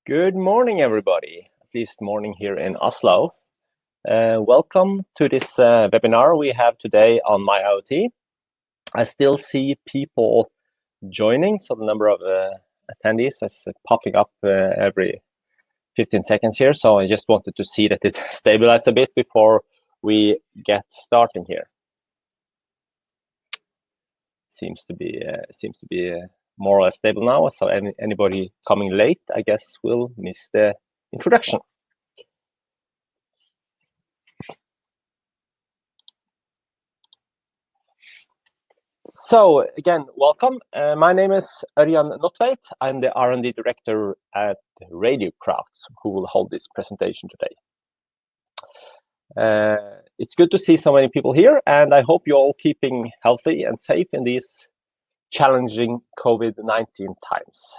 Good morning, everybody, at least morning here in Oslo. Welcome to this webinar we have today on MIOT. I still see people joining, so the number of attendees is popping up every 15 seconds here. So I just wanted to see that it stabilized a bit before we get starting here. Seems to be more or less stable now. So anybody coming late, I guess, will miss the introduction. So again, welcome. My name is Ørjan Nottveit. I'm the R&D Director at Radiocrafts, who will hold this presentation today. It's good to see so many people here, and I hope you're all keeping healthy and safe in these challenging COVID-19 times.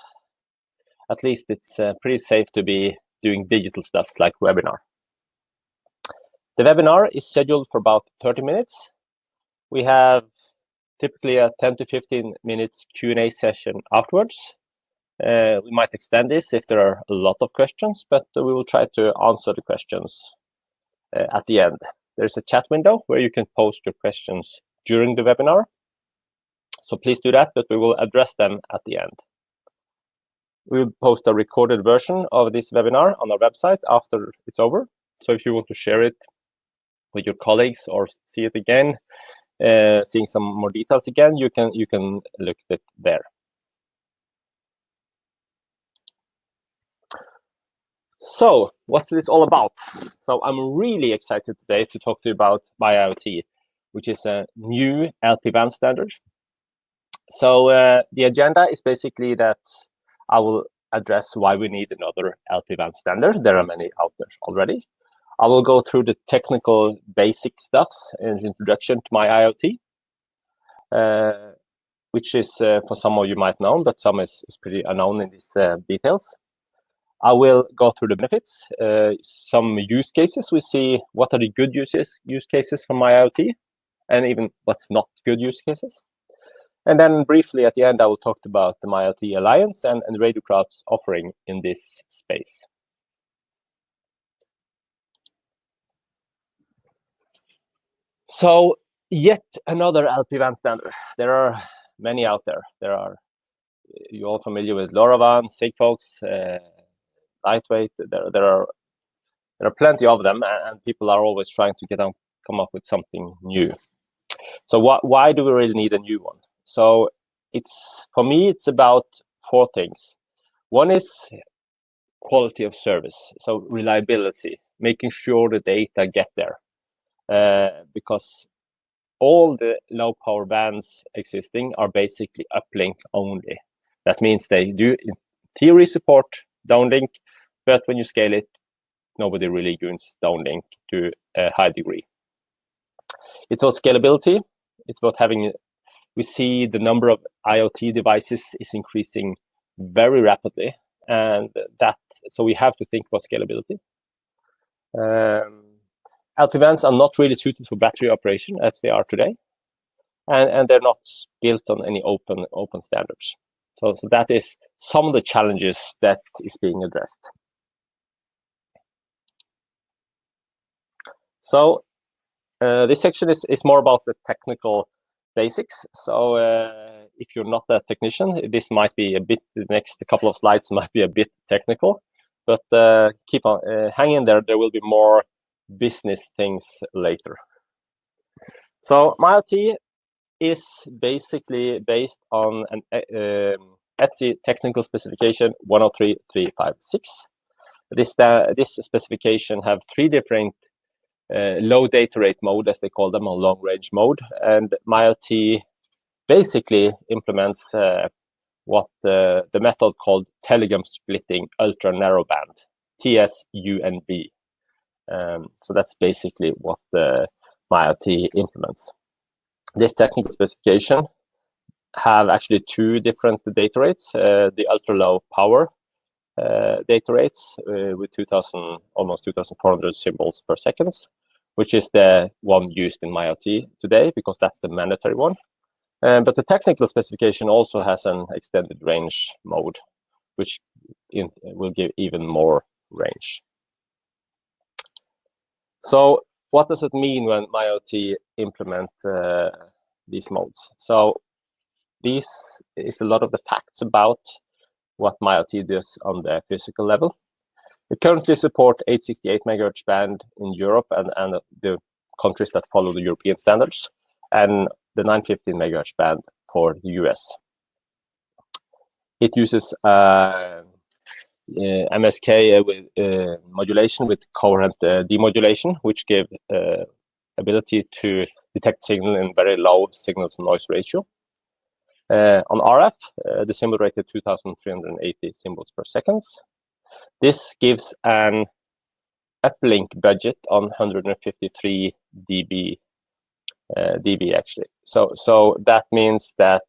At least it's pretty safe to be doing digital stuff like webinar. The webinar is scheduled for about 30 minutes. We have typically a 10 to 15 minutes Q&A session afterwards. We might extend this if there are a lot of questions, but we will try to answer the questions at the end. There's a chat window where you can post your questions during the webinar. So please do that, but we will address them at the end. We will post a recorded version of this webinar on our website after it's over. So if you want to share it with your colleagues or see it again, seeing some more details again, you can look at it there. So what's this all about? So I'm really excited today to talk to you about MIOT, which is a new LPWAN standard. So the agenda is basically that I will address why we need another LPWAN standard. There are many out there already. I will go through the technical basic stuffs in introduction to MIOT, which is for some of you might know, but some is pretty unknown in these details. I will go through the benefits, some use cases. We see what are the good use cases for MIOT, and even what's not good use cases. And then briefly at the end, I will talk about the MIOT Alliance and Radiocrafts offering in this space. So yet another LPWAN standard. There are many out there. You're all familiar with LoRaWAN, Sigfox, Lightweight. There are plenty of them, and people are always trying to come up with something new. So why do we really need a new one? So for me, it's about four things. One is quality of service, so reliability, making sure the data get there, because all the low power bands existing are basically uplink only. That means they do in theory support downlink, but when you scale it, nobody really uses downlink to a high degree. It's about scalability. It's about having, we see the number of IoT devices is increasing very rapidly, and so we have to think about scalability. LPWANs are not really suited for battery operation as they are today, and they're not built on any open standards. So that is some of the challenges that is being addressed. So this section is more about the technical basics. So if you're not a technician, this might be a bit, the next couple of slides might be a bit technical, but keep on hanging there. There will be more business things later. So MIOT is basically based on an ETSI technical specification 103356. This specification have three different low data rate mode, as they call them, or long range mode, and MIOT basically implements what the method called telegram splitting ultra narrowband, TSUNB. So that's basically what the MIOT implements. This technical specification have actually two different data rates, the ultra low power data rates with almost 2,400 symbols per second, which is the one used in MIOT today because that's the mandatory one. But the technical specification also has an extended range mode, which will give even more range. So what does it mean when MIOT implement these modes? So this is a lot of the facts about what MIOT does on the physical level. We currently support 868 MHz band in Europe and the countries that follow the European standards, and the 915 MHz band for the US. It uses MSK with modulation with coherent demodulation, which give ability to detect signal in very low signal-to-noise ratio. On RF, the symbol rate is 2,380 symbols per second. This gives an uplink budget on 153 dB actually. So that means that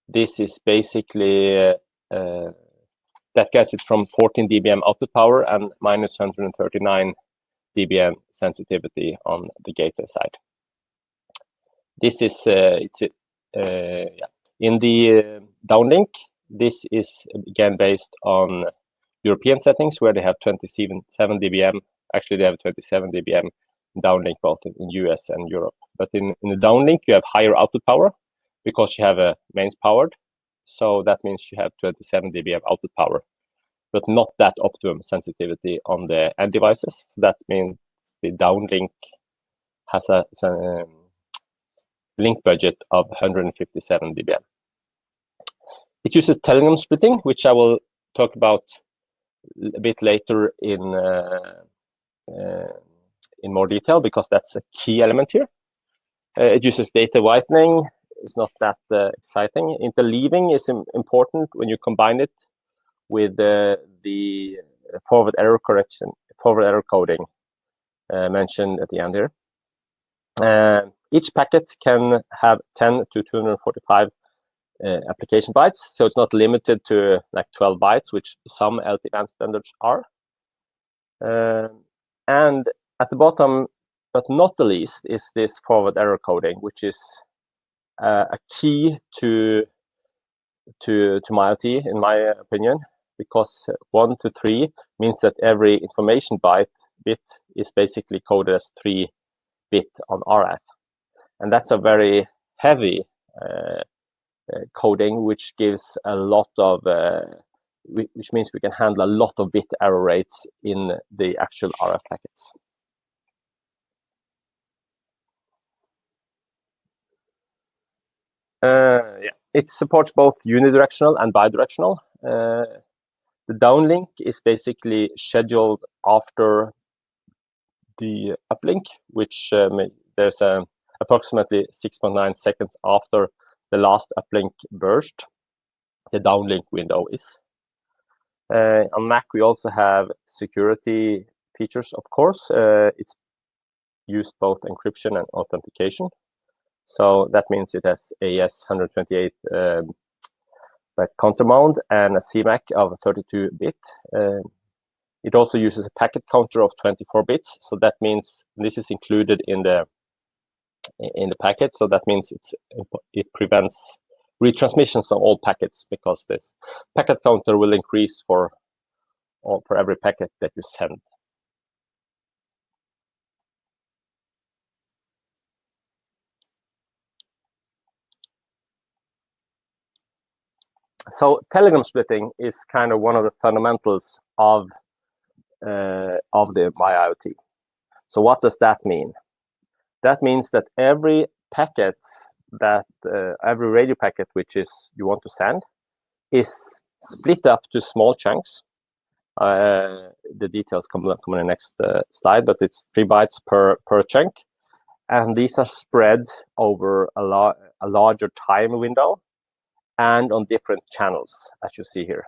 this is basically that gets it from 14 dBm output power and minus 139 dBm sensitivity on the gateway side. This is in the downlink. This is again based on European settings where they have 27 dBm. Actually, they have 27 dBm downlink both in US and Europe. But in the downlink, you have higher output power because you have a mains powered. So that means you have 27 dBm output power, but not that optimum sensitivity on the end devices. So that means the downlink has a link budget of 157 dBm. It uses telegram splitting, which I will talk about a bit later in more detail, because that's a key element here. It uses data whitening. It's not that exciting. Interleaving is important when you combine it with the forward error correction, forward error coding mentioned at the end here. Each packet can have 10 to 245 application bytes, so it's not limited to like 12 bytes, which some LPWAN standards are. And at the bottom, but not the least, is this forward error coding, which is a key to MIOT, in my opinion, because 1 to 3 means that every information bit is basically coded as 3 bit on RF, and that's a very heavy coding, which gives a lot of which means we can handle a lot of bit error rates in the actual RF packets. It supports both unidirectional and bidirectional. The downlink is basically scheduled after the uplink, which there's approximately 6.9 seconds after the last uplink burst. The downlink window is. On Mac, we also have security features, of course. It's used both encryption and authentication. So that means it has AES 128 countermount and a CMAC of 32-bit. It also uses a packet counter of 24 bits. So that means this is included in the packet. So that means it prevents retransmissions of all packets, because this packet counter will increase for every packet that you send. So telegram splitting is kind of one of the fundamentals of the MIOT. So what does that mean? That means that every packet every radio packet which you want to send is split up to small chunks. The details come in the next slide, but it's 3 bytes per chunk, and these are spread over a larger time window and on different channels, as you see here.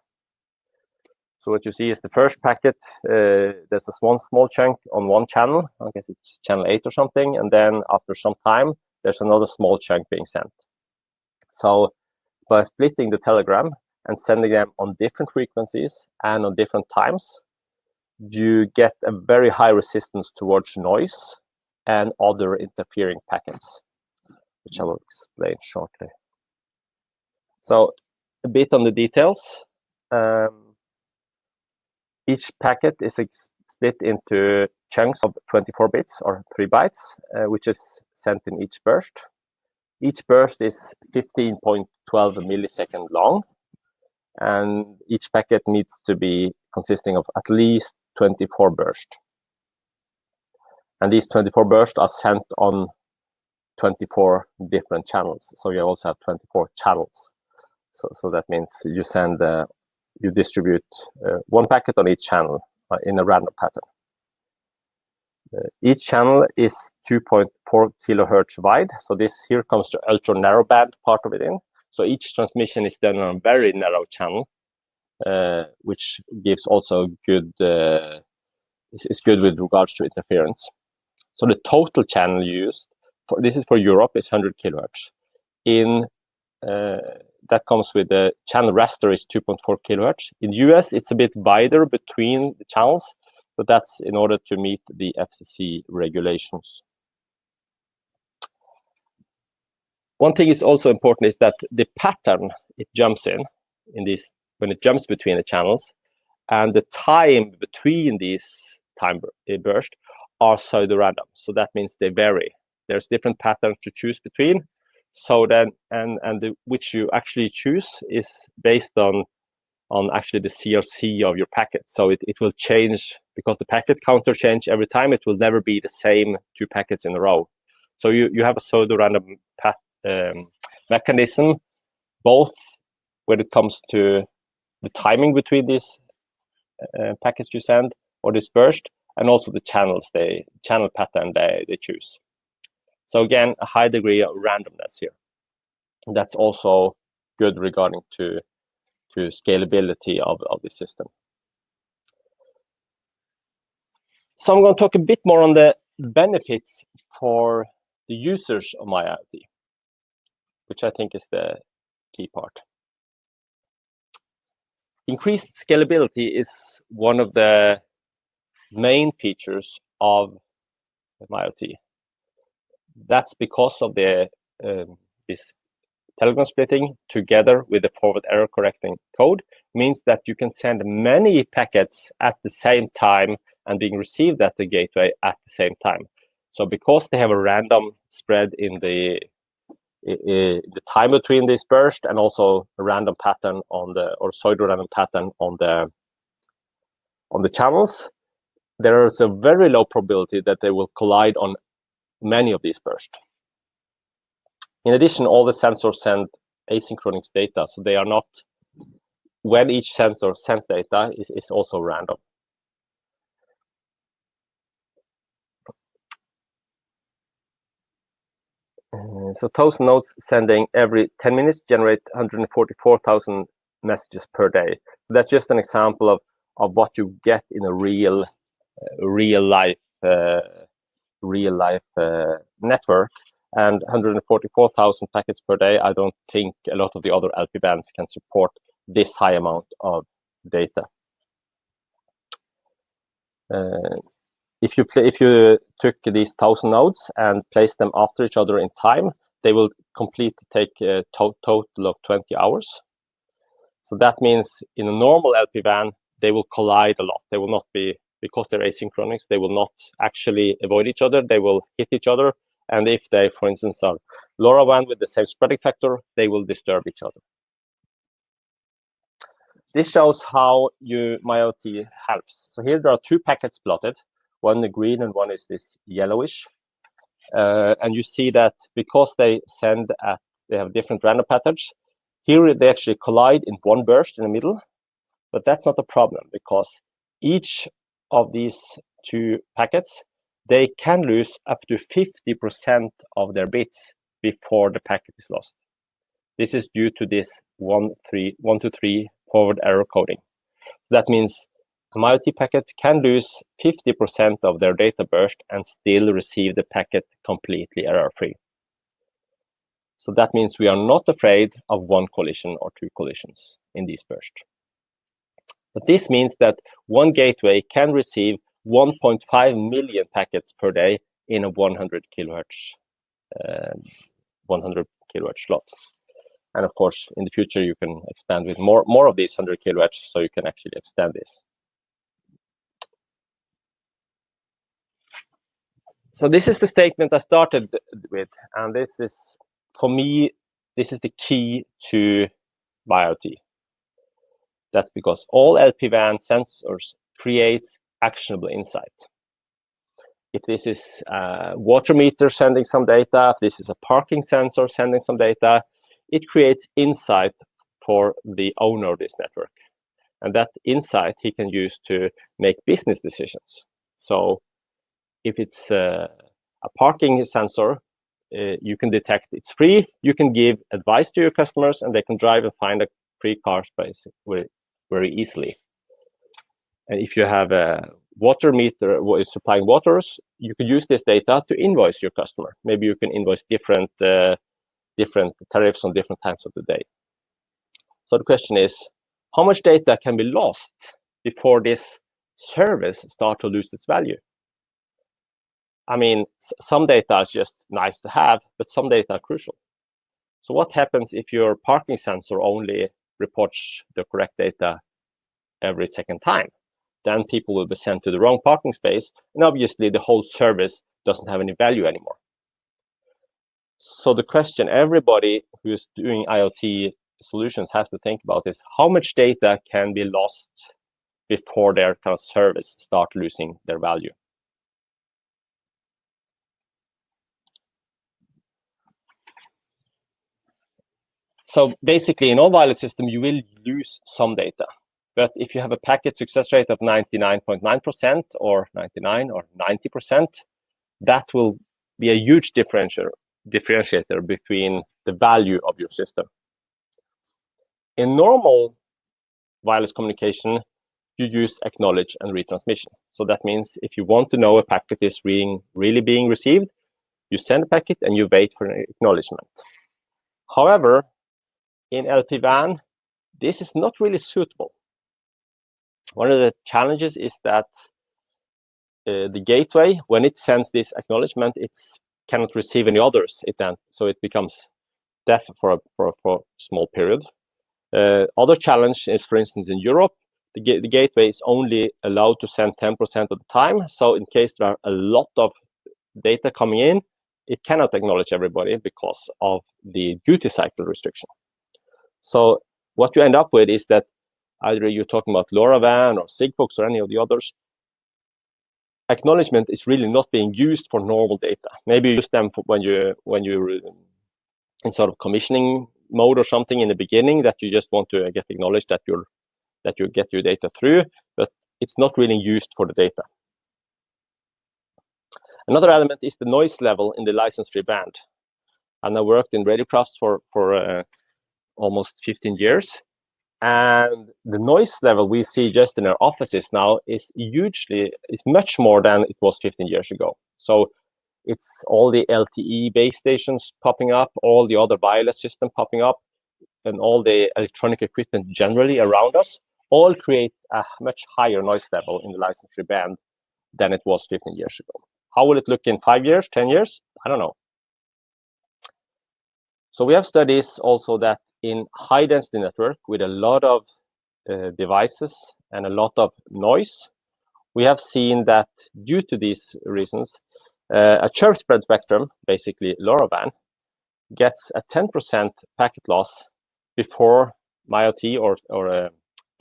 So what you see is the first packet, there's a small chunk on one channel, I guess it's channel 8 or something, and then after some time, there's another small chunk being sent. So by splitting the telegram and sending them on different frequencies and on different times, you get a very high resistance towards noise and other interfering packets, which I will explain shortly. So a bit on the details. Each packet is split into chunks of 24 bits or 3 bytes, which is sent in each burst. Each burst is 15.12 millisecond long, and each packet needs to be consisting of at least 24 bursts. And these 24 bursts are sent on 24 different channels. So you also have 24 channels. So that means you send, you distribute one packet on each channel in a random pattern. Each channel is 2.4 kilohertz wide. So this here comes to ultra narrowband part of it in. So each transmission is done on a very narrow channel, which gives also good, is good with regards to interference. So the total channel used, this is for Europe, is 100 kilohertz. In that comes with the channel raster is 2.4 kilohertz. In the US, it's a bit wider between the channels, but that's in order to meet the FCC regulations. One thing is also important is that the pattern it jumps in this, when it jumps between the channels, and the time between these time bursts are pseudo-random. So that means they vary. There's different patterns to choose between. So then, which you actually choose is based on actually the CRC of your packet. So it will change because the packet counter change every time. It will never be the same 2 packets in a row. So you have a pseudo-random mechanism, both when it comes to the timing between these packets you send or dispersed, and also the channels, channel pattern they choose. So again, a high degree of randomness here. And that's also good regarding to scalability of the system. So I'm going to talk a bit more on the benefits for the users of MIOTY, which I think is the key part. Increased scalability is one of the main features of MIOTY. That's because of the this telegram splitting together with the forward error correcting code means that you can send many packets at the same time and being received at the gateway at the same time. So because they have a random spread in the time between this burst, and also a random pattern on the, or pseudo-random pattern on the channels, there is a very low probability that they will collide on many of these bursts. In addition, all the sensors send asynchronous data, so they are not, when each sensor sends data is also random. So those nodes sending every 10 minutes generate 144,000 messages per day. That's just an example of what you get in a real life network. And 144,000 packets per day, I don't think a lot of the other LPWANs can support this high amount of data. If you took these 1,000 nodes and placed them after each other in time, they will take a total of 20 hours. So that means in a normal LPWAN, they will collide a lot. They will not be, because they're asynchronous, they will not actually avoid each other. They will hit each other. And if they, for instance, are LoRaWAN with the same spreading factor, they will disturb each other. This shows how MIOTY helps. So here there are 2 packets plotted, one the green and one is this yellowish. And you see that because they have different random patterns, here they actually collide in one burst in the middle. But that's not a problem, because each of these 2 packets, they can lose up to 50% of their bits before the packet is lost. This is due to this 1 to 3 forward error coding. That means a MIOTY packet can lose 50% of their data burst and still receive the packet completely error-free. So that means we are not afraid of 1 collision or 2 collisions in these bursts. But this means that one gateway can receive 1.5 million packets per day in a 100 kilohertz slot. And of course, in the future, you can expand with more of these 100 kilohertz, so you can actually extend this. So this is the statement I started with, and this is, for me, this is the key to MIOT. That's because all LPWAN sensors creates actionable insight. If this is a water meter sending some data, if this is a parking sensor sending some data, it creates insight for the owner of this network. And that insight he can use to make business decisions. So if it's a parking sensor, you can detect it's free, you can give advice to your customers, and they can drive and find a free car space very easily. And if you have a water meter supplying waters, you could use this data to invoice your customer. Maybe you can invoice different tariffs on different times of the day. So the question is, how much data can be lost before this service starts to lose its value? I mean, some data is just nice to have, but some data are crucial. So what happens if your parking sensor only reports the correct data every second time? Then people will be sent to the wrong parking space, and obviously the whole service doesn't have any value anymore. So the question everybody who's doing IoT solutions have to think about is, how much data can be lost before their kind of service start losing their value? So basically, in all wireless systems, you will lose some data. But if you have a packet success rate of 99.9% or 99 or 90%, that will be a huge differentiator between the value of your system. In normal wireless communication, you use acknowledge and retransmission. So that means if you want to know a packet is really being received, you send a packet and you wait for an acknowledgement. However, in LPWAN, this is not really suitable. One of the challenges is that the gateway, when it sends this acknowledgement, it cannot receive any others. So it becomes deaf for a small period. Other challenge is, for instance, in Europe, the gateway is only allowed to send 10% of the time. So in case there are a lot of data coming in, it cannot acknowledge everybody because of the duty cycle restriction. So what you end up with is that either you're talking about LoRaWAN or Sigfox or any of the others, acknowledgement is really not being used for normal data. Maybe you use them for when you're in sort of commissioning mode or something in the beginning, that you just want to get acknowledged that you get your data through, but it's not really used for the data. Another element is the noise level in the license-free band. And I worked in Radiocrafts for almost 15 years. And the noise level we see just in our offices now is much more than it was 15 years ago. So it's all the LTE base stations popping up, all the other wireless system popping up, and all the electronic equipment generally around us all create a much higher noise level in the license-free band than it was 15 years ago. How will it look in 5 years, 10 years? I don't know. So we have studies also that in high-density network with a lot of devices and a lot of noise, we have seen that due to these reasons, a chirp spread spectrum, basically LoRaWAN, gets a 10% packet loss before MIOT or a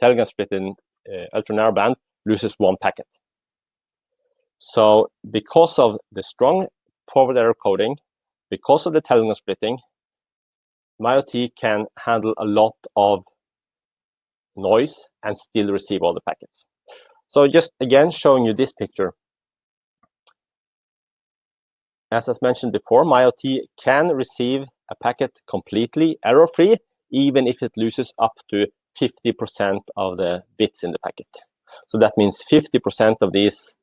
Telegram split in ultra-narrowband loses 1 packet. So because of the strong forward error coding, because of the Telegram splitting, MIOT can handle a lot of noise and still receive all the packets. So just again showing you this picture. As I mentioned before, MIOT can receive a packet completely error-free, even if it loses up to 50% of the bits in the packet. So that means 50% of these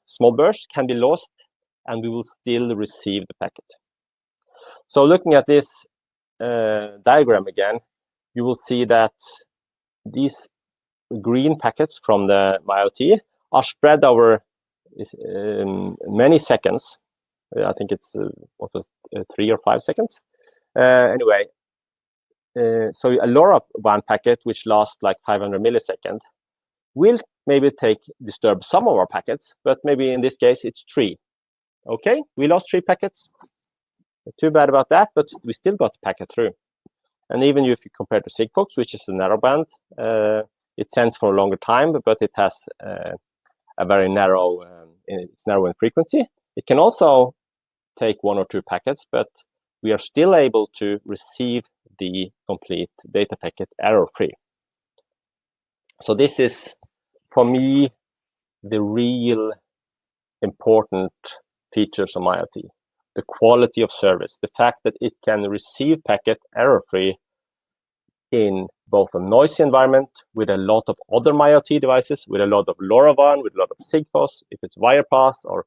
small bursts can be lost, and we will still receive the packet. So looking at this diagram again, you will see that these green packets from the MIOT are spread over many seconds. I think it's 3 or 5 seconds. Anyway, so a LoRaWAN packet, which lasts like 500 milliseconds, will maybe disturb some of our packets, but maybe in this case it's 3. Okay, we lost 3 packets. Too bad about that, but we still got the packet through. And even if you compare to Sigfox, which is a narrowband, it sends for a longer time, but it has a very narrow, it's narrow in frequency. It can also take 1 or 2 packets, but we are still able to receive the complete data packet error-free. So this is, for me, the real important features of MIOTY. The quality of service, the fact that it can receive packet error-free in both a noisy environment with a lot of other MIOT devices, with a lot of LoRaWAN, with a lot of Sigfox, if it's Wirepass or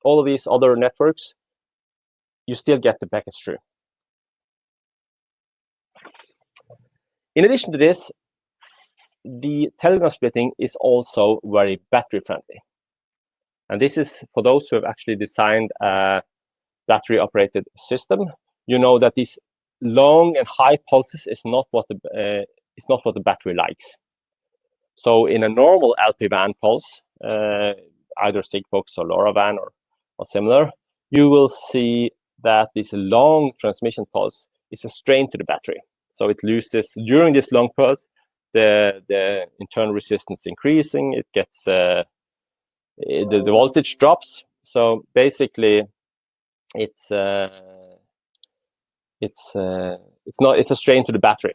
all of these other networks, you still get the packets through. In addition to this, the telegram splitting is also very battery friendly. And this is for those who have actually designed a battery operated system. You know that these long and high pulses is not what the battery likes. So in a normal LPWAN pulse, either Sigfox or LoRaWAN or similar, you will see that this long transmission pulse is a strain to the battery. So it loses, during this long pulse, the internal resistance increasing, it gets, the voltage drops. So basically, it's a strain to the battery.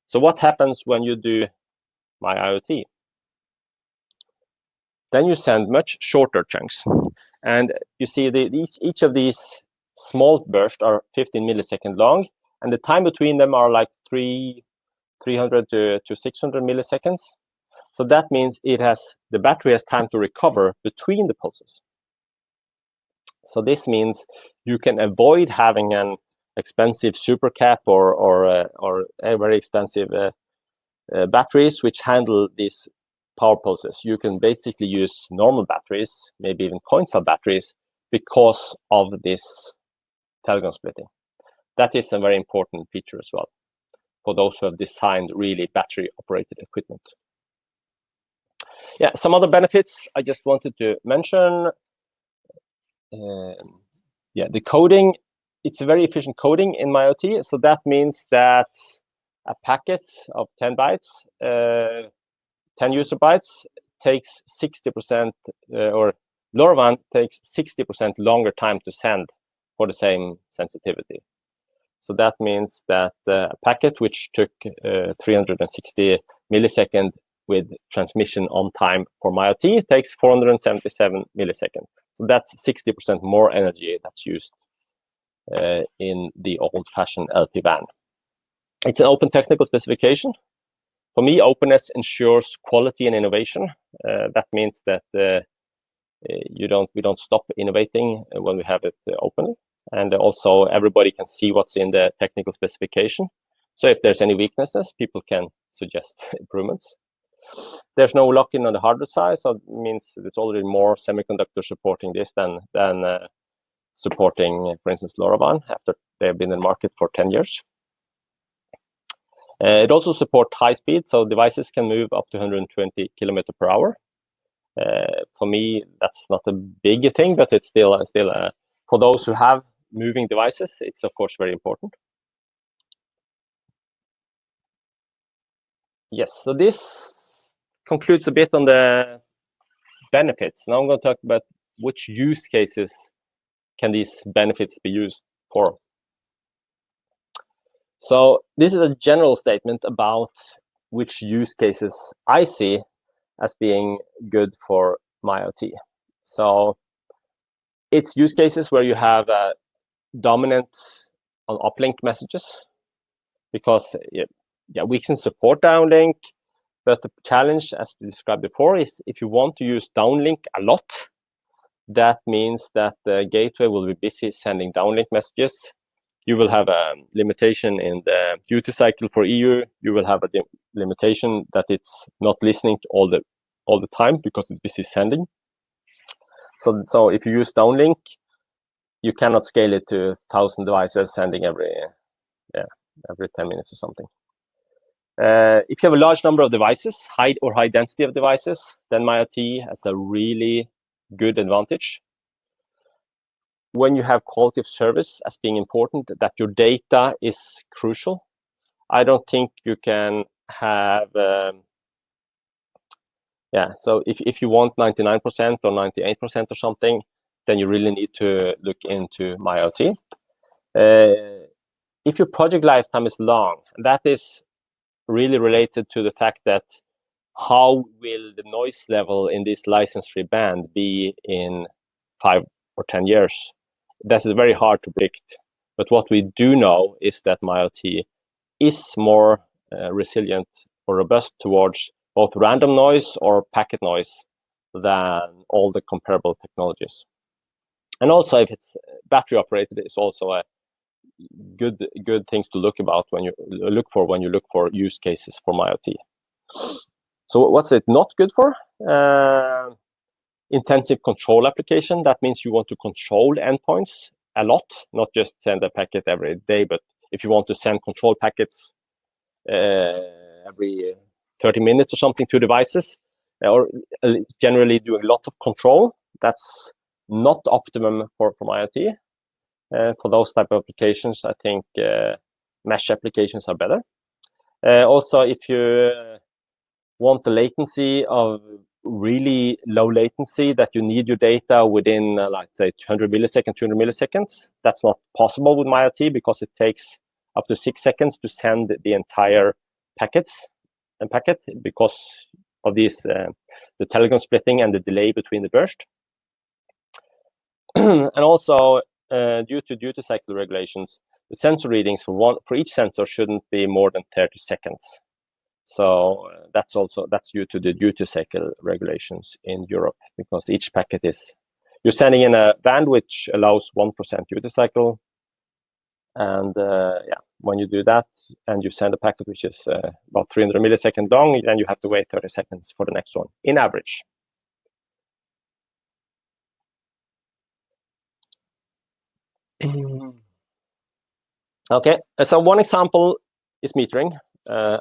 So what happens when you do MIOT? Then you send much shorter chunks, and you see each of these small bursts are 15 millisecond long, and the time between them are like 300 to 600 milliseconds. So that means the battery has time to recover between the pulses. So this means you can avoid having an expensive supercap or a very expensive batteries which handle these power pulses. You can basically use normal batteries, maybe even coin cell batteries, because of this telegram splitting. That is a very important feature as well for those who have designed really battery operated equipment. Yeah, some other benefits I just wanted to mention. Yeah, the coding, it's a very efficient coding in MIOT. So that means that a packet of 10 bytes, 10 user bytes takes 60%, or LoRaWAN takes 60% longer time to send for the same sensitivity. So that means that a packet which took 360 milliseconds with transmission on time for MIOT takes 477 milliseconds. So that's 60% more energy that's used in the old-fashioned LPWAN. It's an open technical specification. For me, openness ensures quality and innovation. That means that we don't stop innovating when we have it openly. And also everybody can see what's in the technical specification. So if there's any weaknesses, people can suggest improvements. There's no lock-in on the hardware side, so it means it's already more semiconductors supporting this than supporting, for instance, LoRaWAN after they've been in the market for 10 years. It also supports high speed, so devices can move up to 120 kilometers per hour. For me, that's not a big thing, but it's still for those who have moving devices, it's of course very important. Yes, so this concludes a bit on the benefits. Now I'm going to talk about which use cases can these benefits be used for. So this is a general statement about which use cases I see as being good for MIOT. So it's use cases where you have a dominant on uplink messages, because we can support downlink, but the challenge, as we described before, is if you want to use downlink a lot, that means that the gateway will be busy sending downlink messages. You will have a limitation in the duty cycle for EU. You will have a limitation that it's not listening to all the time because it's busy sending. So if you use downlink, you cannot scale it to 1,000 devices sending every 10 minutes or something. If you have a large number of devices, high density of devices, then MIOT has a really good advantage. when you have quality of service as being important, that your data is crucial. I don't think you can have, so if you want 99% or 98% or something, then you really need to look into MIOT. If your project lifetime is long, that is really related to the fact that how will the noise level in this license-free band be in 5 or 10 years? That is very hard to predict. But what we do know is that MIOT is more resilient or robust towards both random noise or packet noise than all the comparable technologies. And also, if it's battery operated, it's also a good things to look when you look for use cases for MIOT. So what's it not good for? Intensive control application. That means you want to control endpoints a lot, not just send a packet every day, but if you want to send control packets every 30 minutes or something to devices, or generally doing a lot of control, that's not optimum for MIOT. For those type of applications, I think mesh applications are better. Also, if you want the latency of really low latency, that you need your data within, like say, 200 milliseconds, that's not possible with MIOT because it takes up to 6 seconds to send the entire packet because of these the telegram splitting and the delay between the burst. And also, due to duty cycle regulations, the sensor readings for each sensor shouldn't be more than 30 seconds. So that's due to the duty cycle regulations in Europe, because each packet you're sending in a band which allows 1% duty cycle, and when you do that and you send a packet which is about 300 milliseconds long, then you have to wait 30 seconds for the next one in average. Okay, so one example is metering.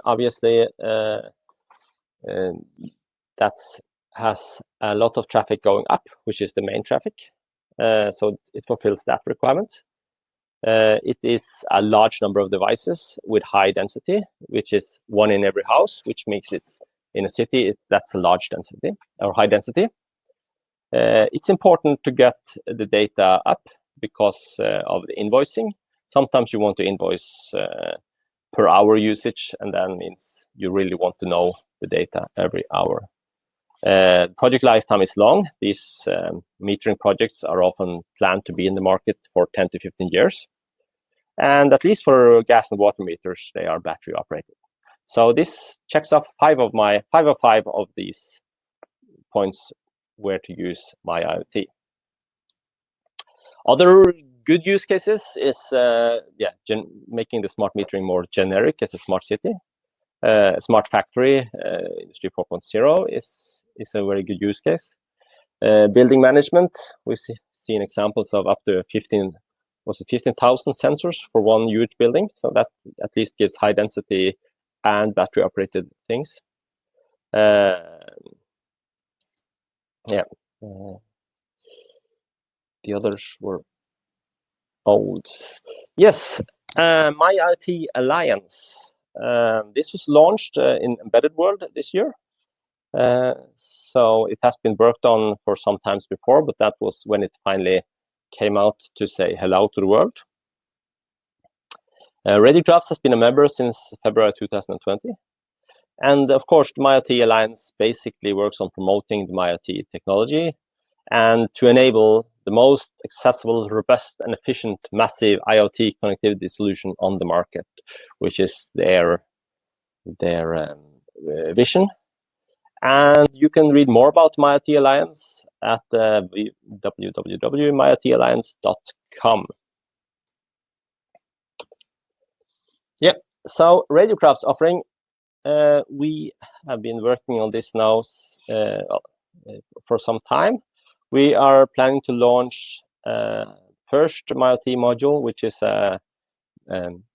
Obviously, that has a lot of traffic going up, which is the main traffic. So it fulfills that requirement. It is a large number of devices with high density, which is one in every house, which makes it in a city, that's a large density or high density. It's important to get the data up because of the invoicing. Sometimes you want to invoice per hour usage, and that means you really want to know the data every hour. Project lifetime is long. These metering projects are often planned to be in the market for 10 to 15 years. And at least for gas and water meters, they are battery operated. So this checks off 5 of these points where to use MIOT. Other good use cases is making the smart metering more generic as a smart city. Smart factory, Industry 4.0 is a very good use case. Building management, we've seen examples of up to 15,000 sensors for one huge building. So that at least gives high density and battery operated things. The others were old. Yes, MIOT Alliance. This was launched in Embedded World this year. So it has been worked on for some times before, but that was when it finally came out to say hello to the world. Radiocrafts has been a member since February 2020. And of course, the MIOT Alliance basically works on promoting the MIOT technology and to enable the most accessible, robust, and efficient massive IoT connectivity solution on the market, which is their vision. And you can read more about MIOT Alliance at www.miotalliance.com. Yeah, so Radiocrafts offering, we have been working on this now for some time. We are planning to launch first MIOT module, which is a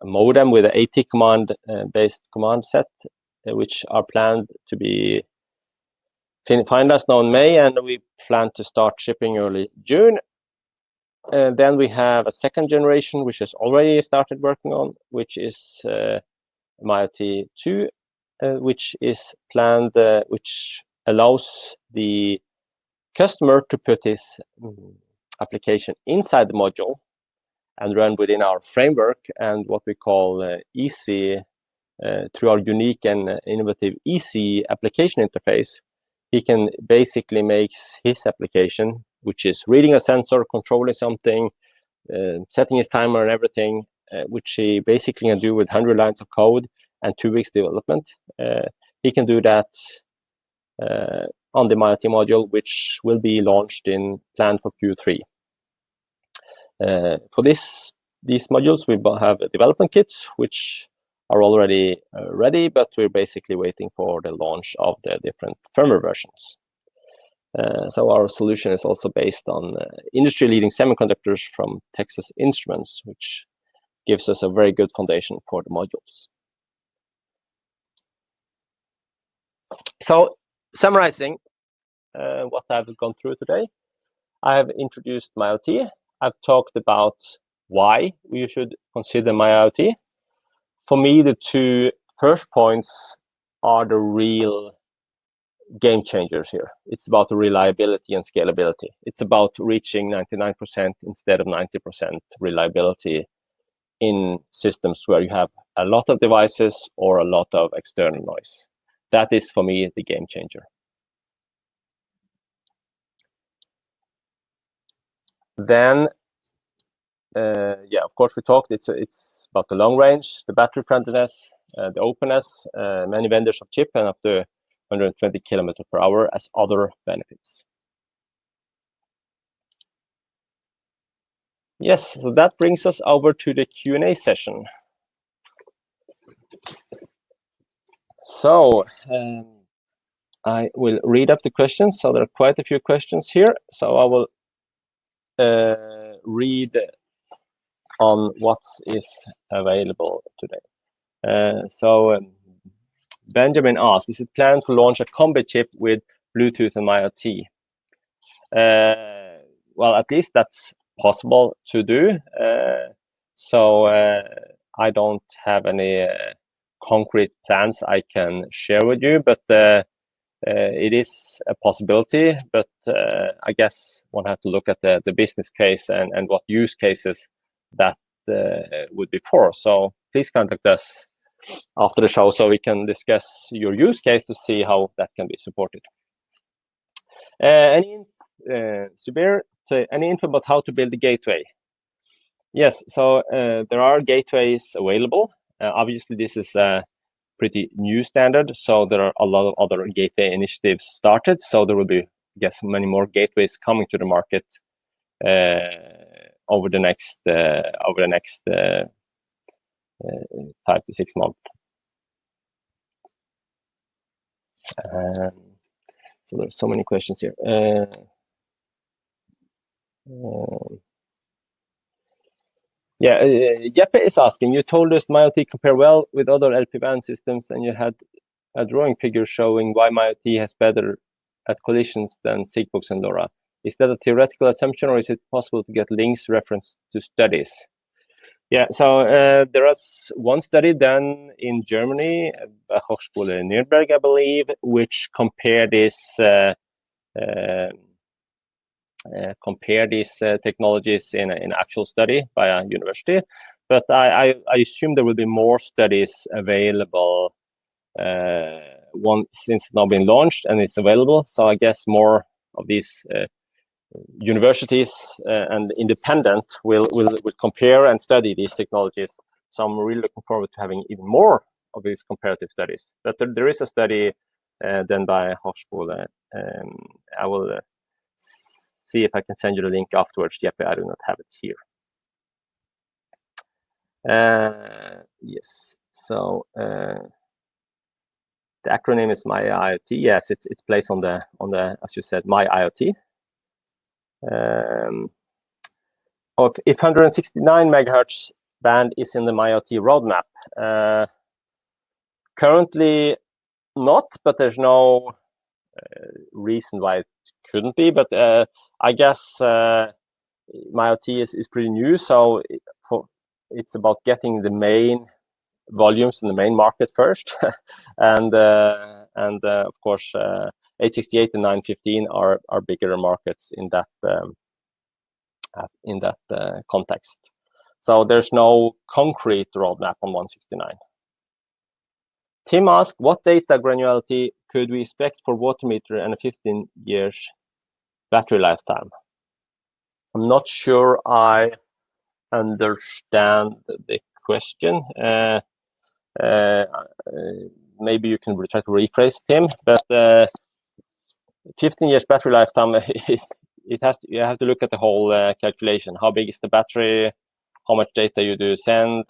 modem with an AT command based command set, which are planned to be finalized now in May, and we plan to start shipping early June. Then we have a second generation, which has already started working on, which is MIOT 2, which is planned, which allows the customer to put his application inside the module and run within our framework and what we call easy, through our unique and innovative easy application interface. He can basically make his application, which is reading a sensor, controlling something, setting his timer and everything, which he basically can do with 100 lines of code and 2 weeks development. He can do that on the MIOT module, which will be launched in planned for Q3. For these modules, we have development kits, which are already ready, but we're basically waiting for the launch of the different firmware versions. So our solution is also based on industry-leading semiconductors from Texas Instruments, which gives us a very good foundation for the modules. So, summarizing what I've gone through today, I have introduced MIOT. I've talked about why you should consider MIOT. For me, the 2 first points are the real game changers here. It's about the reliability and scalability. It's about reaching 99% instead of 90% reliability in systems where you have a lot of devices or a lot of external noise. That is, for me, the game changer. Then, yeah, of course, we talked. It's about the long range, the battery friendliness, the openness, many vendors of chip, and up to 120 km/h as other benefits. Yes, so that brings us over to the Q&A session. So I will read up the questions. So there are quite a few questions here. So I will read on what is available today. So Benjamin asks, is it planned to launch a combi chip with Bluetooth and MIOT? Well, at least that's possible to do. So I don't have any concrete plans I can share with you, but it is a possibility. But I guess one has to look at the business case and what use cases that would be for. So please contact us after the show so we can discuss your use case to see how that can be supported. Subir, any info about how to build a gateway? Yes, so there are gateways available. Obviously, this is a pretty new standard, so there are a lot of other gateway initiatives started. So there will be, I guess, many more gateways coming to the market over the next 5 to 6 months. So there's so many questions here. Yeah, Jeppe is asking, you told us MIOT compare well with other LPWAN systems, and you had a drawing figure showing why MIOT has better at collisions than Sigfox and LoRa. Is that a theoretical assumption, or is it possible to get links reference to studies? Yeah, so there is one study done in Germany, Hochschule Nürnberg, I believe, which compared these technologies in an actual study by a university. But I assume there will be more studies available since it's now been launched and it's available. So I guess more of these universities and independent will compare and study these technologies. So I'm really looking forward to having even more of these comparative studies. But there is a study done by Hochschule. I will see if I can send you the link afterwards. Jeppe, I do not have it here. Yes, so the acronym is MIOT. Yes, it's placed on the as you said, MIOT. If 169 megahertz band is in the MIOT roadmap, currently not, but there's no reason why it couldn't be. But I guess MIOT is pretty new, so it's about getting the main volumes in the main market first, and of course 868 and 915 are bigger markets in that context. So there's no concrete roadmap on 169. Tim asked, what data granularity could we expect for water meter and a 15 years battery lifetime? I'm not sure I understand the question. Maybe you can try to rephrase, Tim, but 15 years battery lifetime, you have to look at the whole calculation. How big is the battery? How much data you do send?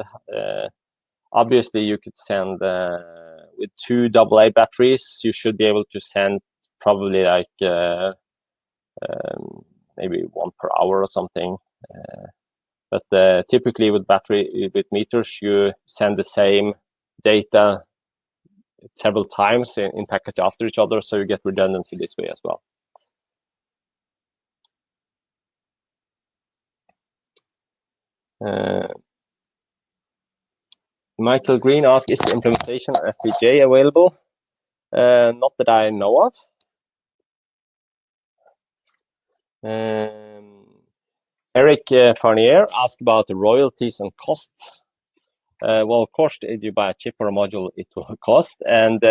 Obviously, you could send with 2 AA batteries. You should be able to send probably like maybe 1 per hour or something. But typically with meters, you send the same data several times in package after each other, so you get redundancy this way as well. Michael Green asked, is the implementation of FPGA available? Not that I know of. Eric Farnier asked about the royalties and costs. Well, of course, if you buy a chip or a module, it will cost. And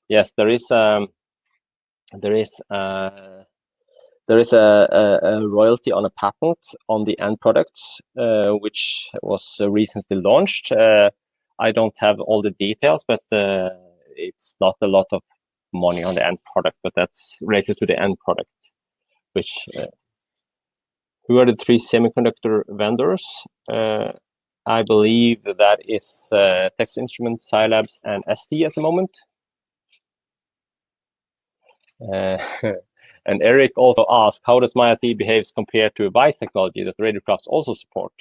yes, there is a royalty on a patent on the end products, which was recently launched. I don't have all the details, but it's not a lot of money on the end product, but that's related to the end product. Which who are the 3 semiconductor vendors? I believe that is Texas Instruments, Scilabs, and ST at the moment. And Eric also asked, how does MIOT behaves compared to WISE technology that Radiocrafts also support?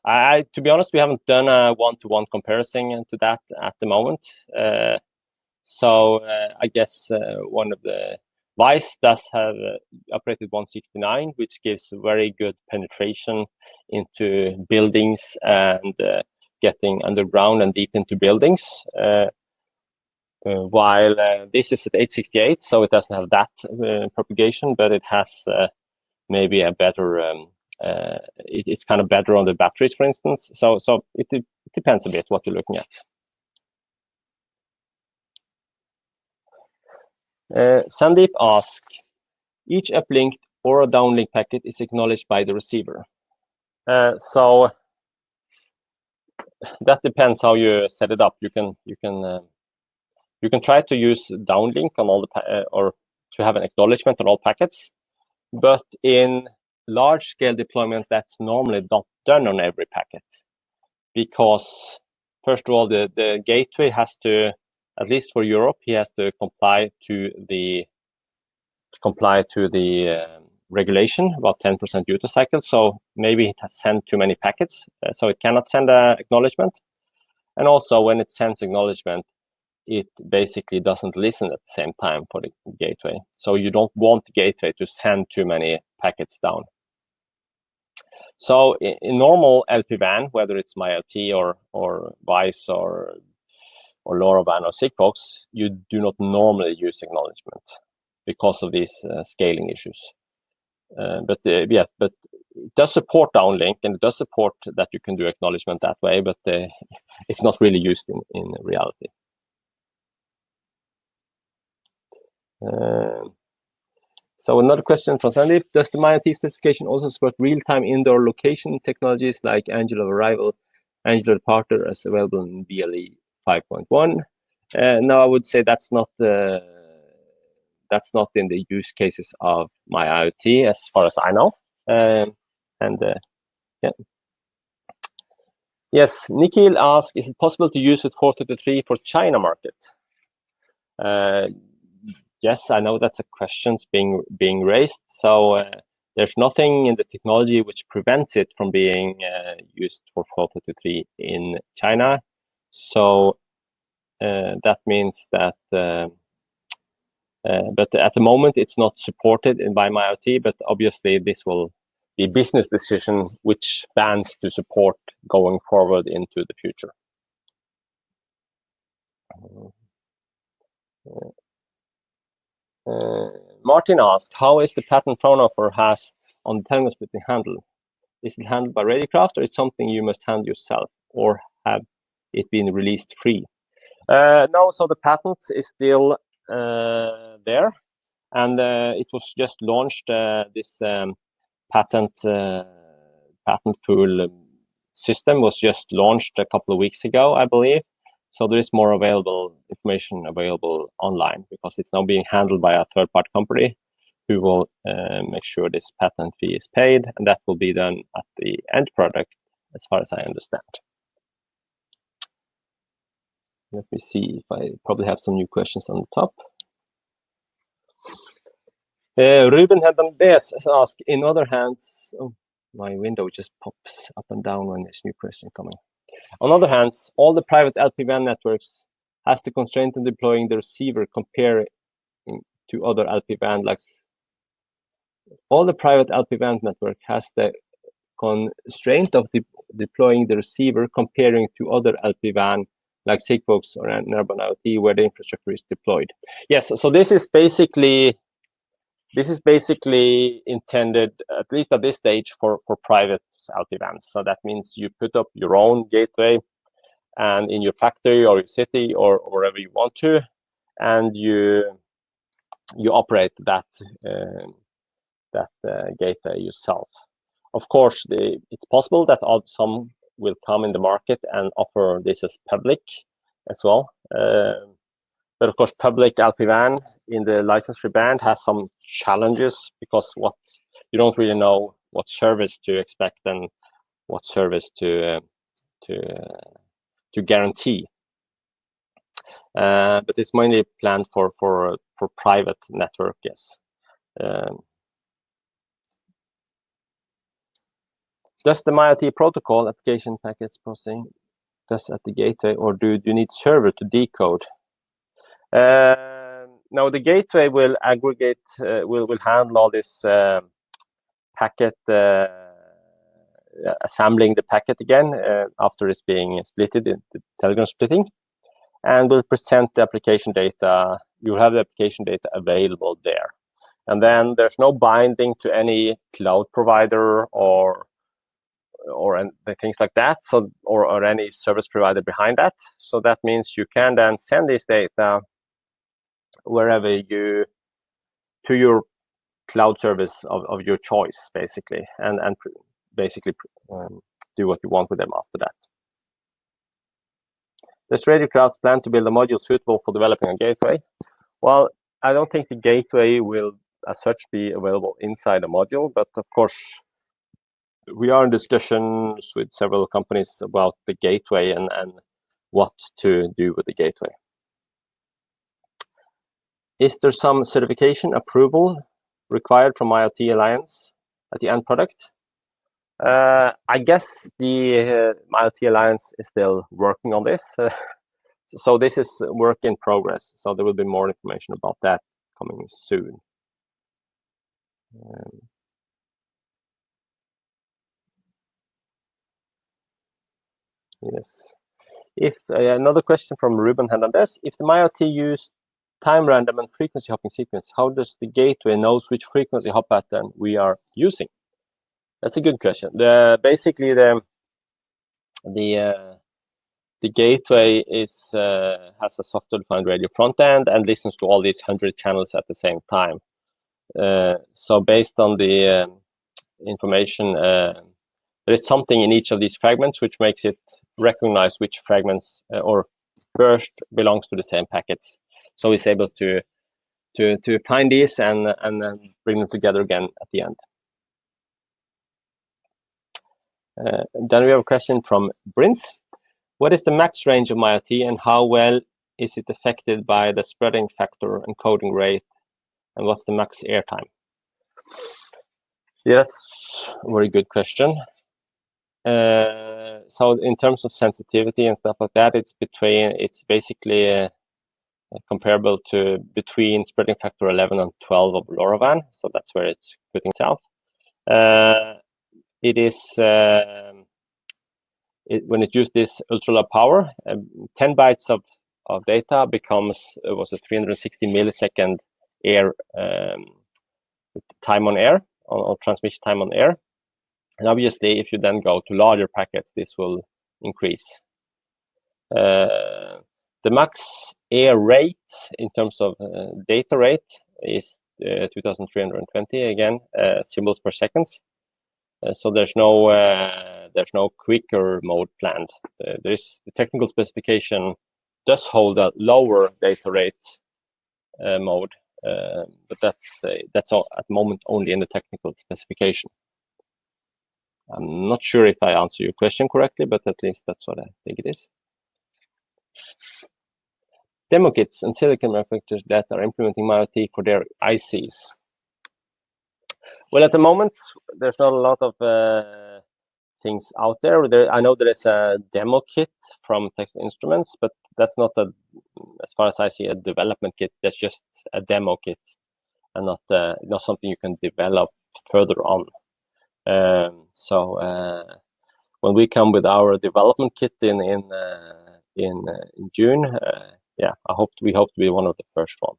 To be honest, we haven't done a one-to-one comparison to that at the moment. So I guess one of the WISE does have operated 169, which gives very good penetration into buildings and getting underground and deep into buildings. While this is at 868, so it doesn't have that propagation, but it has maybe a better, it's kind of better on the batteries, for instance. So it depends a bit what you're looking at. Sandeep asked, each uplinked or a downlink packet is acknowledged by the receiver. So that depends how you set it up. You can try to use downlink on all the or to have an acknowledgement on all packets, but in large scale deployment, that's normally not done on every packet, because first of all, the gateway has to, at least for Europe, he has to comply to the regulation about 10% UTO cycle. So maybe it has sent too many packets, so it cannot send an acknowledgement. And also, when it sends acknowledgement, it basically doesn't listen at the same time for the gateway. So you don't want the gateway to send too many packets down. So in normal LPWAN, whether it's MIOT or WISE or LoRaWAN or Sigfox, you do not normally use acknowledgement because of these scaling issues. But it does support downlink, and it does support that you can do acknowledgement that way, but it's not really used in reality. So another question from Sandeep, does the MIOT specification also support real-time indoor location technologies like angle of arrival, angle of departure as available in BLE 5.1? No, I would say that's not in the use cases of MIOT as far as I know. Yeah. Yes, Nikhil asked, is it possible to use with 433 for China market? Yes, I know that's a question being raised. So there's nothing in the technology which prevents it from being used for 433 in China. So that means that But at the moment, it's not supported by MIOT, but obviously this will be a business decision which bands to support going forward into the future. Martin asked, how is the patent turnover has on the telegram splitting handled? Is it handled by Radiocrafts, or is it something you must handle yourself, or have it been released free? No, so the patent is still there, and it was just launched. This patent pool system was just launched a couple of weeks ago, I believe. So there is more information available online, because it's now being handled by a third-party company who will make sure this patent fee is paid, and that will be done at the end product, as far as I understand. Let me see if I probably have some new questions on the top. Ruben Hernandez asked, in other hands, oh, my window just pops up and down when there's new question coming. On other hands, all the private LPWAN networks has the constraint in deploying the receiver comparing to other LPWAN, like all the private LPWAN network has the constraint of deploying the receiver comparing to other LPWAN like Sigfox or Urban IoT, where the infrastructure is deployed. Yes, so this is basically intended, at least at this stage, for private LPWANs. So that means you put up your own gateway, and in your factory or your city or wherever you want to, and you operate that gateway yourself. Of course, it's possible that some will come in the market and offer this as public as well. But of course, public LPWAN in the license-free band has some challenges, because you don't really know what service to expect and what service to guarantee. But it's mainly planned for private network, yes. Does the MIOT protocol application packets processing just at the gateway, or do you need server to decode? No, the gateway will aggregate, will handle all this packet, assembling the packet again after it's being splitted in the telegram splitting, and will present the application data. You'll have the application data available there, and then there's no binding to any cloud provider or things like that, so or any service provider behind that. So that means you can then send this data wherever to your cloud service of your choice, basically, and basically do what you want with them after that. Does Radiocrafts plan to build a module suitable for developing a gateway? Well, I don't think the gateway will as such be available inside a module, but of course we are in discussions with several companies about the gateway and what to do with the gateway. Is there some certification approval required from MIOT Alliance at the end product? I guess the MIOT Alliance is still working on this. So this is work in progress. So there will be more information about that coming soon. Yes. If another question from Ruben Hernandez, if the MIOT use time random and frequency hopping sequence, how does the gateway knows which frequency hop pattern we are using? That's a good question. Basically the gateway has a software-defined radio front end and listens to all these 100 channels at the same time. So based on the information, there is something in each of these fragments which makes it recognize which fragments or burst belongs to the same packets. So it's able to find these and bring them together again at the end. Then we have a question from Brinth. What is the max range of MIOT and how well is it affected by the spreading factor and coding rate, and what's the max airtime? Yeah, that's a very good question. So in terms of sensitivity and stuff like that, it's basically comparable to between spreading factor 11 and 12 of LoRaWAN. So that's where it's putting itself. It is when it used this ultra low power, 10 bytes of data becomes was a 360 millisecond air time on air, or transmission time on air. And obviously, if you then go to larger packets, this will increase. The max air rate in terms of data rate is 2,320 again symbols per second. So there's no quicker mode planned. The technical specification does hold a lower data rate mode, but that's all at the moment only in the technical specification. I'm not sure if I answer your question correctly, but at least that's what I think it is. Demo kits and silicon manufacturers that are implementing MIOT for their ICs. Well, at the moment, there's not a lot of things out there. I know there is a demo kit from Texas Instruments, but that's not as far as I see, a development kit. That's just a demo kit, and not something you can develop further on. So when we come with our development kit in June, yeah, we hope to be one of the first one.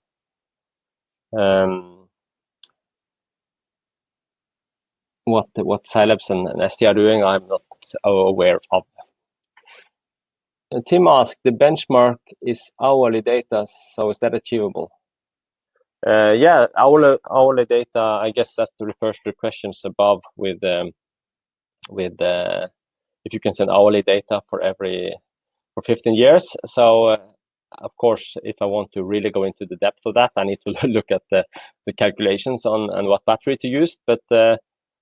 What Scilabs and ST are doing, I'm not aware of. Tim asked, the benchmark is hourly data, so is that achievable? Yeah, hourly data, I guess that refers to the questions above with if you can send hourly data for 15 years. So of course, if I want to really go into the depth of that, I need to look at the calculations on what battery to use, but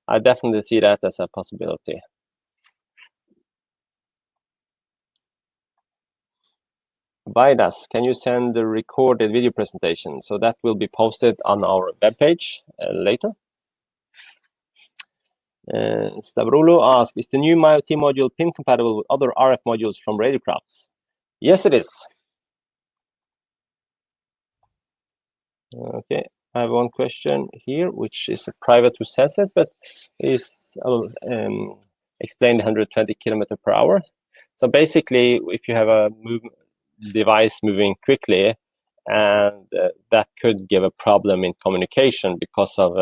I definitely see that as a possibility. Vidas, can you send the recorded video presentation? So that will be posted on our webpage later. Stavroulo asks, is the new MIOT module pin compatible with other RF modules from Radiocrafts? Yes, it is. Okay, I have one question here, which is a private who says it, but is explained 120 kilometers per hour. So basically, if you have a device moving quickly, and that could give a problem in communication because of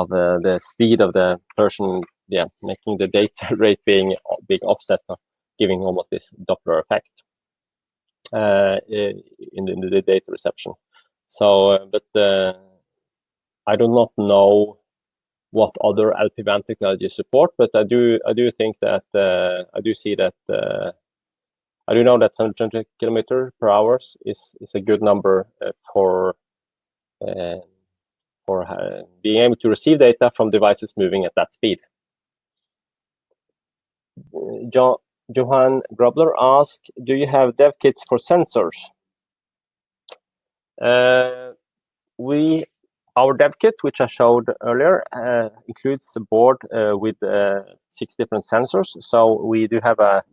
the speed of the person, yeah, making the data rate being offset, giving almost this Doppler effect in the data reception. So, but I do not know what other LPWAN technologies support, but I do think that I do see that I do know that 120 kilometers per hour is a good number for being able to receive data from devices moving at that speed. Johan Grobler asked, do you have dev kits for sensors? Our dev kit, which I showed earlier, includes a board with 6 different sensors. So we do have a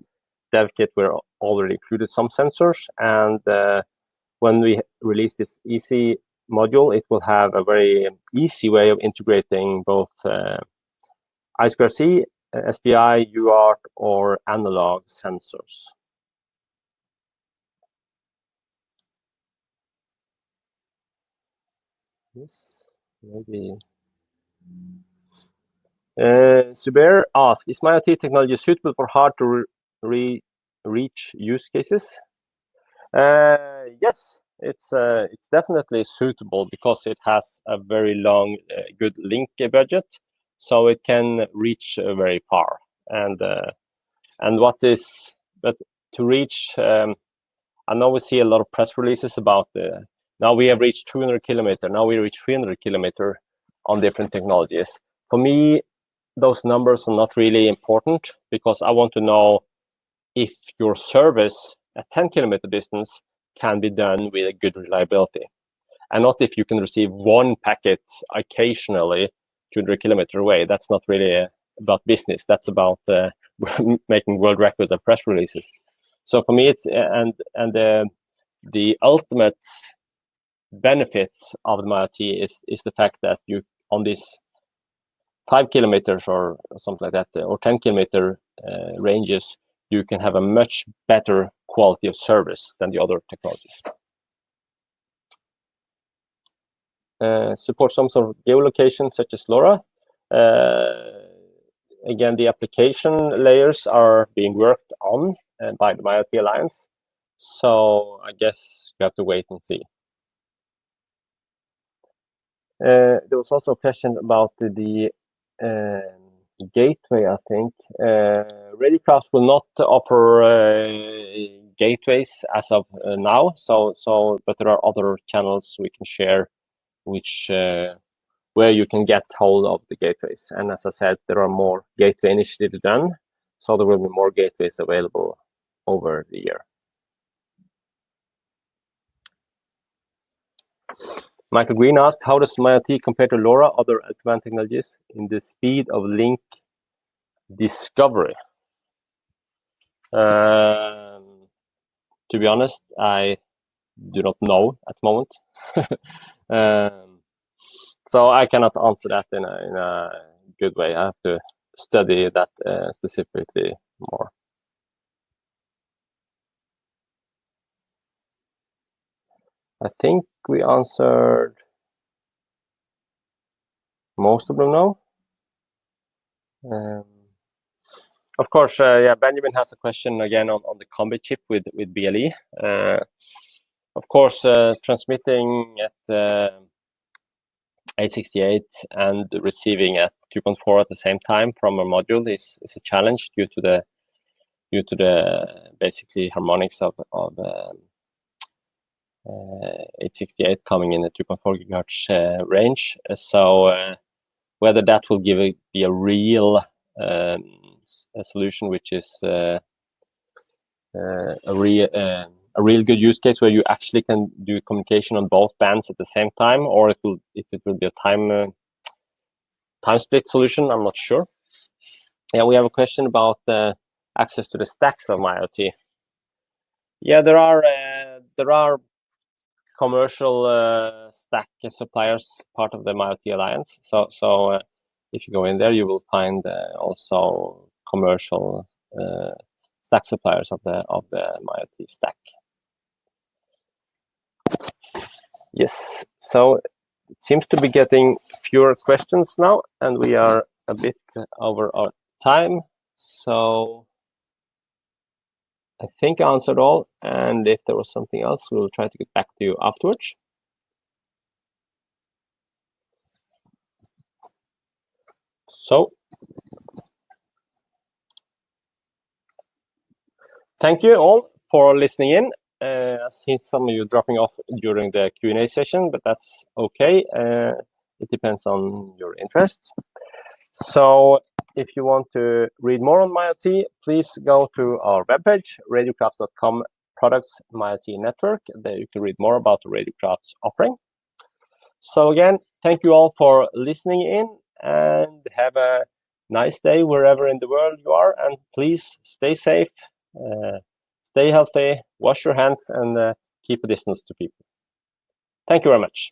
dev kit where already included some sensors, and when we release this easy module, it will have a very easy way of integrating both I2C, SPI, UART, or analog sensors. Yes, maybe. Zubair asks, is MIOT technology suitable for hard to reach use cases? Yes, it's definitely suitable because it has a very long, good link budget, so it can reach very far. And but to reach, I know we see a lot of press releases about now we have reached 200 kilometers, now we reach 300 kilometers on different technologies. For me, those numbers are not really important because I want to know if your service at 10 kilometer distance can be done with a good reliability, and not if you can receive one packet occasionally 200 kilometers away. That's not really about business. That's about making world record of press releases. So for me, it's the ultimate benefit of the MIOT is the fact that you, on these 5 kilometers or something like that, or 10 kilometer ranges, you can have a much better quality of service than the other technologies. Support some sort of geolocation such as LoRa. Again, the application layers are being worked on by the MIOT Alliance. So I guess you have to wait and see. There was also a question about the gateway, I think. Radiocrafts will not offer gateways as of now. But there are other channels we can share, which where you can get hold of the gateways. And as I said, there are more gateway initiatives done, so there will be more gateways available over the year. Michael Green asked, how does MIOT compare to LoRa, other LPWAN technologies, in the speed of link discovery? To be honest, I do not know at the moment. So I cannot answer that in a good way. I have to study that specifically more. I think we answered most of them now. Of course, yeah, Benjamin has a question again on the combi chip with BLE. Of course, transmitting at 868 and receiving at 2.4 at the same time from a module is a challenge due to the basically harmonics of 868 coming in the 2.4 gigahertz range. So whether that will be a real solution, which is a real good use case where you actually can do communication on both bands at the same time, or if it will be a time split solution, I'm not sure. Yeah, we have a question about access to the stacks of MIOT. Yeah, there are commercial stack suppliers part of the MIOT Alliance. So if you go in there, you will find also commercial stack suppliers of the MIOT stack. Yes, so it seems to be getting fewer questions now, and we are a bit over our time. So I think I answered all, and if there was something else, we will try to get back to you afterwards. So thank you all for listening in. I see some of you dropping off during the Q&A session, but that's okay. It depends on your interests. So if you want to read more on MIOT, please go to our webpage, radiocrafts.com products MIOT network. There you can read more about the Radiocrafts offering. So again, thank you all for listening in, and have a nice day wherever in the world you are, and please stay safe. Stay healthy, wash your hands, and keep a distance to people. Thank you very much.